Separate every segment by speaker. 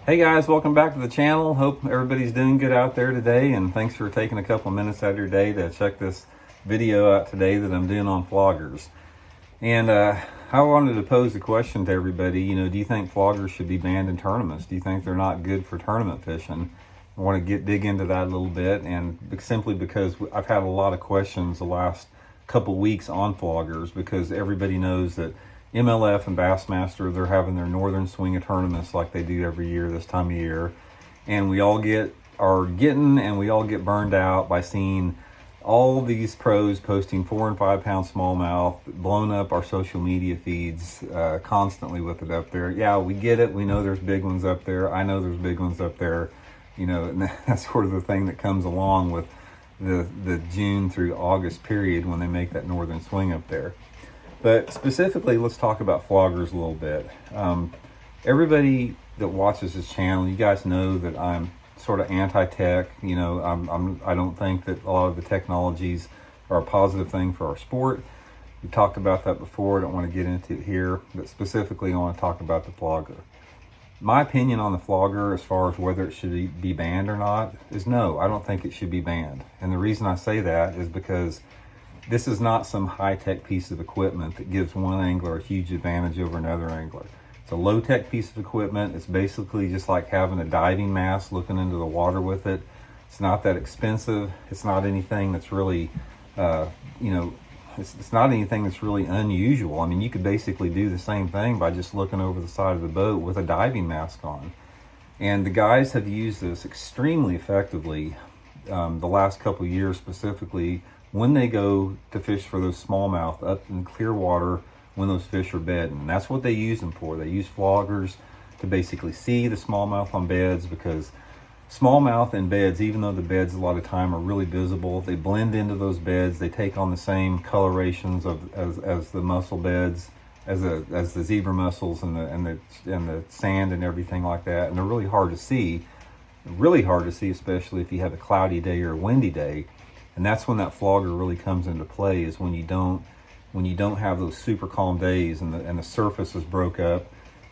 Speaker 1: Hey guys, welcome back to the channel. Hope everybody's doing good out there today, and thanks for taking a couple minutes out of your day to check this video out today that I'm doing on floggers. And I wanted to pose a question to everybody. Do you think floggers should be banned in tournaments? Do you think they're not good for tournament fishing? I want to dig into that a little bit, and simply because I've had a lot of questions the last couple weeks on floggers, because everybody knows that MLF and Bassmaster, they're having their northern swing of tournaments like they do every year this time of year, and we all get burned out by seeing all these pros posting 4 and 5 pound smallmouth, blowing up our social media feeds constantly with it up there. Yeah, we get it. We know there's big ones up there. I know there's big ones up there. And that's sort of the thing that comes along with the June through August period when they make that northern swing up there. But specifically, let's talk about floggers a little bit. Everybody that watches this channel, you guys know that I'm sort of anti-tech. I don't think that a lot of the technologies are a positive thing for our sport. We've talked about that before. I don't want to get into it here, but specifically I want to talk about the flogger. My opinion on the flogger, as far as whether it should be banned or not, is no, I don't think it should be banned. And the reason I say that is because this is not some high-tech piece of equipment that gives one angler a huge advantage over another angler. It's a low-tech piece of equipment. It's basically just like having a diving mask looking into the water with it. It's not that expensive. It's not anything that's really, it's not anything that's really unusual. I mean, you could basically do the same thing by just looking over the side of the boat with a diving mask on. And the guys have used this extremely effectively the last couple of years, specifically when they go to fish for those smallmouth up in clear water when those fish are bedding. And that's what they use them for. They use floggers to basically see the smallmouth on beds, because smallmouth in beds, even though the beds a lot of time are really visible, they blend into those beds. They take on the same colorations as the mussel beds, as the zebra mussels and the sand and everything like that. And they're really hard to see, especially if you have a cloudy day or a windy day. And that's when that flogger really comes into play, is when you don't have those super calm days and the surface is broke up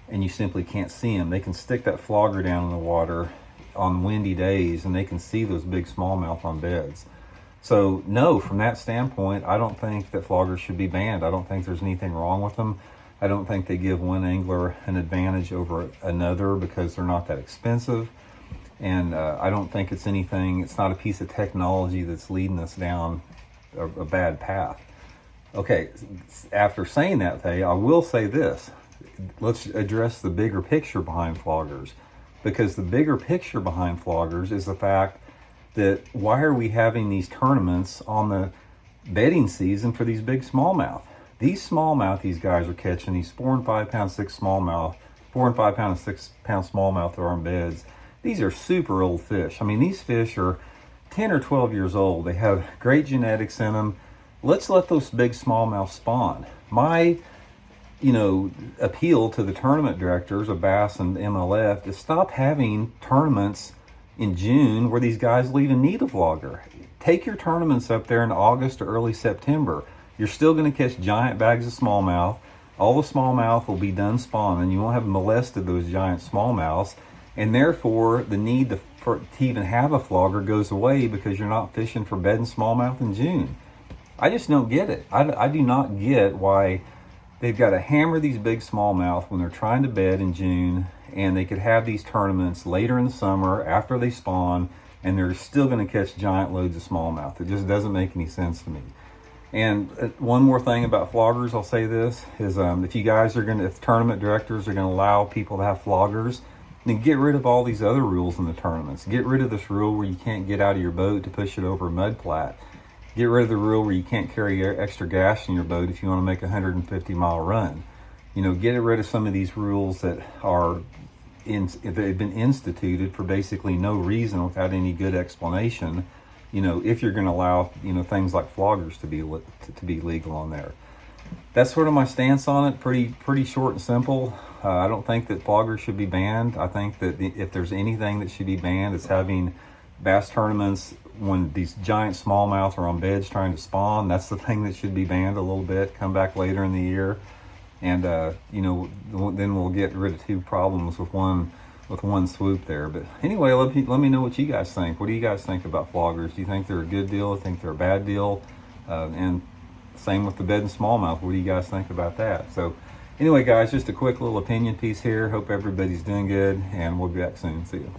Speaker 1: and you simply can't see them. They can stick that flogger down in the water on windy days and they can see those big smallmouth on beds. So no, from that standpoint, I don't think that floggers should be banned. I don't think there's anything wrong with them. I don't think they give one angler an advantage over another because they're not that expensive. And I don't think it's not a piece of technology that's leading us down a bad path. Okay, after saying that, I will say this. Let's address the bigger picture behind floggers. Because the bigger picture behind floggers is the fact that why are we having these tournaments on the bedding season for these big smallmouth? These smallmouth these guys are catching, these 4 and 5 pound 6 smallmouth, 4 and 5 pound 6 pound smallmouth that are on beds. These are super old fish. I mean, these fish are 10 or 12 years old. They have great genetics in them. Let's let those big smallmouth spawn. My, appeal to the tournament directors of Bass and MLF is stop having tournaments in June where these guys will even need a flogger. Take your tournaments up there in August or early September. You're still going to catch giant bags of smallmouth. All the smallmouth will be done spawning. You won't have molested those giant smallmouths. And therefore, the need to even have a flogger goes away because you're not fishing for bedding smallmouth in June. I just don't get it. I do not get why they've got to hammer these big smallmouth when they're trying to bed in June, and they could have these tournaments later in the summer after they spawn, and they're still going to catch giant loads of smallmouth. It just doesn't make any sense to me. And one more thing about floggers, I'll say this, is if tournament directors are going to allow people to have floggers, then get rid of all these other rules in the tournaments. Get rid of this rule where you can't get out of your boat to push it over a mud flat. Get rid of the rule where you can't carry extra gas in your boat if you want to make a 150-mile run. Get rid of some of these rules that have been instituted for basically no reason without any good explanation. If you're going to allow things like floggers to be legal on there. That's sort of my stance on it. Pretty short and simple. I don't think that floggers should be banned. I think that if there's anything that should be banned, it's having bass tournaments when these giant smallmouth are on beds trying to spawn. That's the thing that should be banned a little bit. Come back later in the year, and then we'll get rid of two problems with one with one swoop there. But anyway, let me know what you guys think. What do you guys think about floggers? Do you think they're a good deal? Do you think they're a bad deal? And same with the bed and smallmouth. What do you guys think about that? So anyway, guys, just a quick little opinion piece here. Hope everybody's doing good, and we'll be back soon. See you.